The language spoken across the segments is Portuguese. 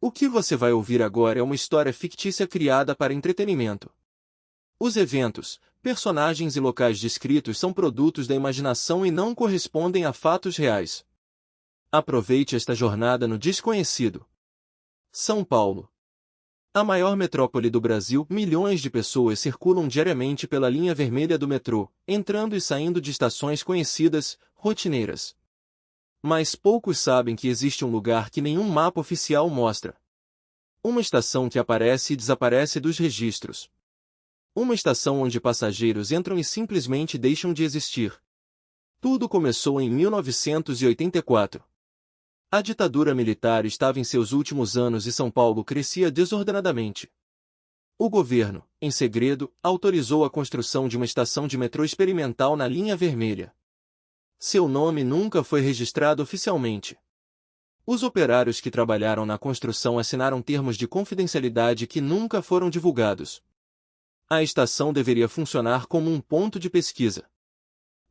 O que você vai ouvir agora é uma história fictícia criada para entretenimento. Os eventos, personagens e locais descritos são produtos da imaginação e não correspondem a fatos reais. Aproveite esta jornada no desconhecido. São Paulo. A maior metrópole do Brasil, milhões de pessoas circulam diariamente pela linha vermelha do metrô, entrando e saindo de estações conhecidas, rotineiras. Mas poucos sabem que existe um lugar que nenhum mapa oficial mostra. Uma estação que aparece e desaparece dos registros. Uma estação onde passageiros entram e simplesmente deixam de existir. Tudo começou em 1984. A ditadura militar estava em seus últimos anos e São Paulo crescia desordenadamente. O governo, em segredo, autorizou a construção de uma estação de metrô experimental na linha vermelha. Seu nome nunca foi registrado oficialmente. Os operários que trabalharam na construção assinaram termos de confidencialidade que nunca foram divulgados. A estação deveria funcionar como um ponto de pesquisa.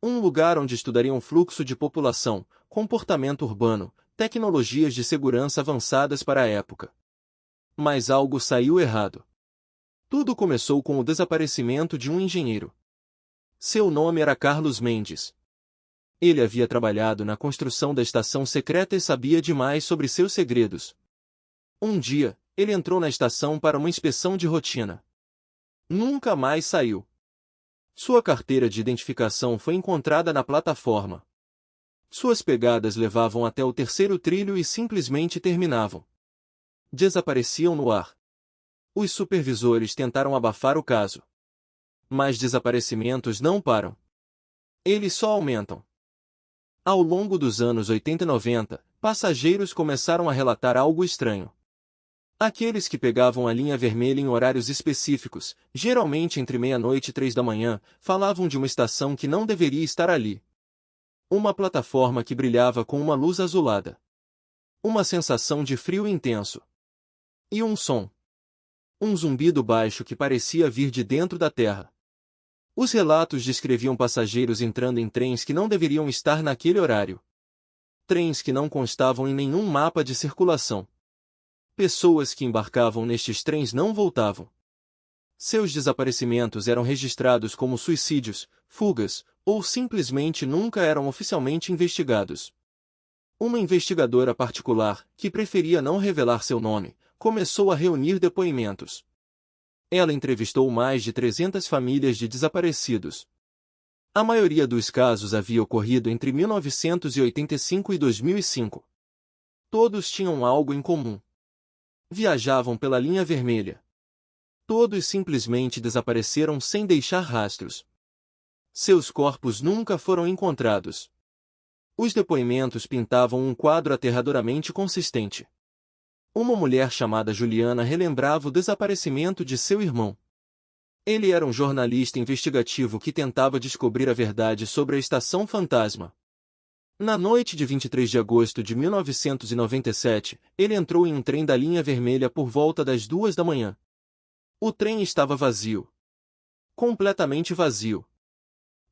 Um lugar onde estudariam fluxo de população, comportamento urbano, tecnologias de segurança avançadas para a época. Mas algo saiu errado. Tudo começou com o desaparecimento de um engenheiro. Seu nome era Carlos Mendes. Ele havia trabalhado na construção da estação secreta e sabia demais sobre seus segredos. Um dia, ele entrou na estação para uma inspeção de rotina. Nunca mais saiu. Sua carteira de identificação foi encontrada na plataforma. Suas pegadas levavam até o terceiro trilho e simplesmente terminavam. Desapareciam no ar. Os supervisores tentaram abafar o caso. Mas desaparecimentos não param. Eles só aumentam. Ao longo dos anos 80 e 90, passageiros começaram a relatar algo estranho. Aqueles que pegavam a linha vermelha em horários específicos, geralmente entre meia-noite e 3 da manhã, falavam de uma estação que não deveria estar ali. Uma plataforma que brilhava com uma luz azulada. Uma sensação de frio intenso. E um som. Um zumbido baixo que parecia vir de dentro da terra. Os relatos descreviam passageiros entrando em trens que não deveriam estar naquele horário. Trens que não constavam em nenhum mapa de circulação. Pessoas que embarcavam nestes trens não voltavam. Seus desaparecimentos eram registrados como suicídios, fugas, ou simplesmente nunca eram oficialmente investigados. Uma investigadora particular, que preferia não revelar seu nome, começou a reunir depoimentos. Ela entrevistou mais de 300 famílias de desaparecidos. A maioria dos casos havia ocorrido entre 1985 e 2005. Todos tinham algo em comum. Viajavam pela linha vermelha. Todos simplesmente desapareceram sem deixar rastros. Seus corpos nunca foram encontrados. Os depoimentos pintavam um quadro aterradoramente consistente. Uma mulher chamada Juliana relembrava o desaparecimento de seu irmão. Ele era um jornalista investigativo que tentava descobrir a verdade sobre a estação fantasma. Na noite de 23 de agosto de 1997, ele entrou em um trem da linha vermelha por volta das 2 da manhã. O trem estava vazio. Completamente vazio.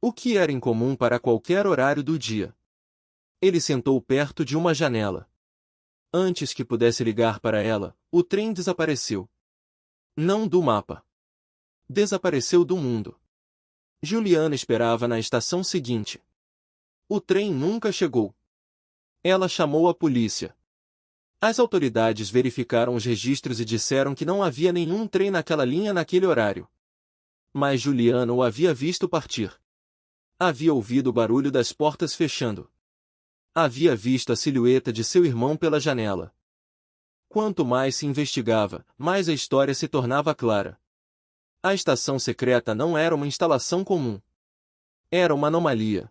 O que era incomum para qualquer horário do dia. Ele sentou perto de uma janela. Antes que pudesse ligar para ela, o trem desapareceu. Não do mapa. Desapareceu do mundo. Juliana esperava na estação seguinte. O trem nunca chegou. Ela chamou a polícia. As autoridades verificaram os registros e disseram que não havia nenhum trem naquela linha naquele horário. Mas Juliana o havia visto partir. Havia ouvido o barulho das portas fechando. Havia visto a silhueta de seu irmão pela janela. Quanto mais se investigava, mais a história se tornava clara. A estação secreta não era uma instalação comum. Era uma anomalia.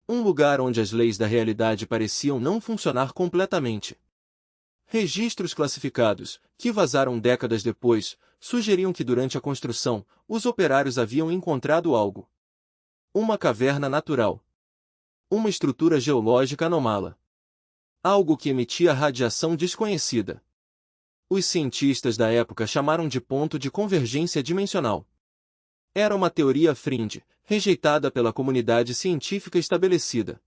Um lugar onde as leis da realidade pareciam não funcionar completamente. Registros classificados, que vazaram décadas depois, sugeriam que durante a construção, os operários haviam encontrado algo. Uma caverna natural. Uma estrutura geológica anômala. Algo que emitia radiação desconhecida. Os cientistas da época chamaram de ponto de convergência dimensional. Era uma teoria fringe, rejeitada pela comunidade científica estabelecida.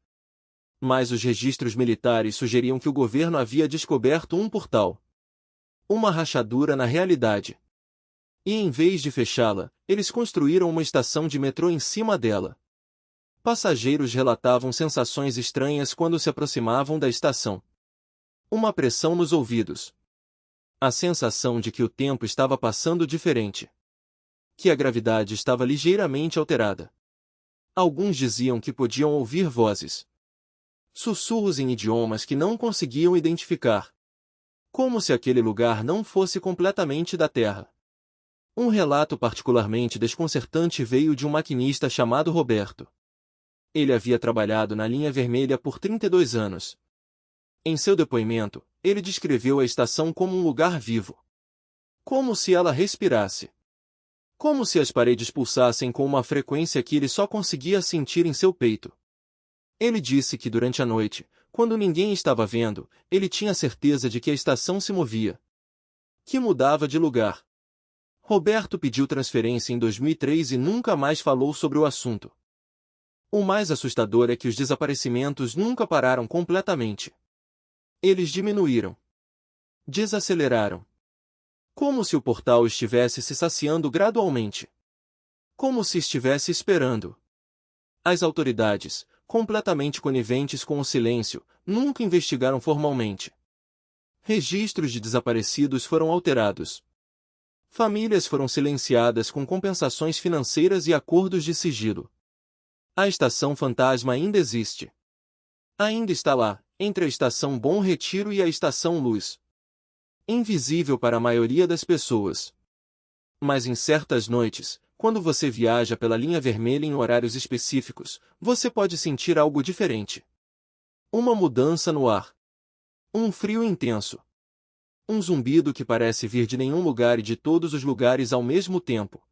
Mas os registros militares sugeriam que o governo havia descoberto um portal. Uma rachadura na realidade. E em vez de fechá-la, eles construíram uma estação de metrô em cima dela. Passageiros relatavam sensações estranhas quando se aproximavam da estação. Uma pressão nos ouvidos. A sensação de que o tempo estava passando diferente. Que a gravidade estava ligeiramente alterada. Alguns diziam que podiam ouvir vozes. Sussurros em idiomas que não conseguiam identificar. Como se aquele lugar não fosse completamente da Terra. Um relato particularmente desconcertante veio de um maquinista chamado Roberto. Ele havia trabalhado na linha vermelha por 32 anos. Em seu depoimento, ele descreveu a estação como um lugar vivo. Como se ela respirasse. Como se as paredes pulsassem com uma frequência que ele só conseguia sentir em seu peito. Ele disse que durante a noite, quando ninguém estava vendo, ele tinha certeza de que a estação se movia. Que mudava de lugar. Roberto pediu transferência em 2003 e nunca mais falou sobre o assunto. O mais assustador é que os desaparecimentos nunca pararam completamente. Eles diminuíram. Desaceleraram. Como se o portal estivesse se saciando gradualmente. Como se estivesse esperando. As autoridades, completamente coniventes com o silêncio, nunca investigaram formalmente. Registros de desaparecidos foram alterados. Famílias foram silenciadas com compensações financeiras e acordos de sigilo. A estação fantasma ainda existe. Ainda está lá, entre a estação Bom Retiro e a estação Luz. Invisível para a maioria das pessoas. Mas em certas noites, quando você viaja pela linha vermelha em horários específicos, você pode sentir algo diferente. Uma mudança no ar. Um frio intenso. Um zumbido que parece vir de nenhum lugar e de todos os lugares ao mesmo tempo.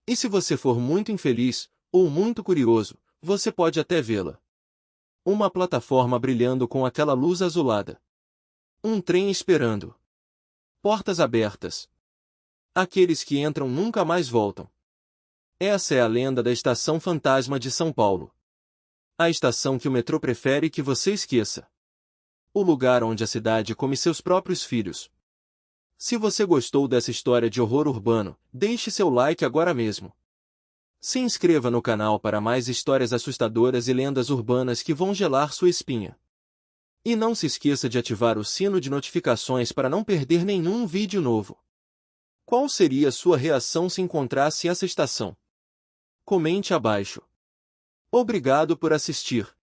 E se você for muito infeliz, ou muito curioso, você pode até vê-la. Uma plataforma brilhando com aquela luz azulada. Um trem esperando. Portas abertas. Aqueles que entram nunca mais voltam. Essa é a lenda da Estação Fantasma de São Paulo. A estação que o metrô prefere que você esqueça. O lugar onde a cidade come seus próprios filhos. Se você gostou dessa história de horror urbano, deixe seu like agora mesmo. Se inscreva no canal para mais histórias assustadoras e lendas urbanas que vão gelar sua espinha. E não se esqueça de ativar o sino de notificações para não perder nenhum vídeo novo. Qual seria a sua reação se encontrasse essa estação? Comente abaixo. Obrigado por assistir.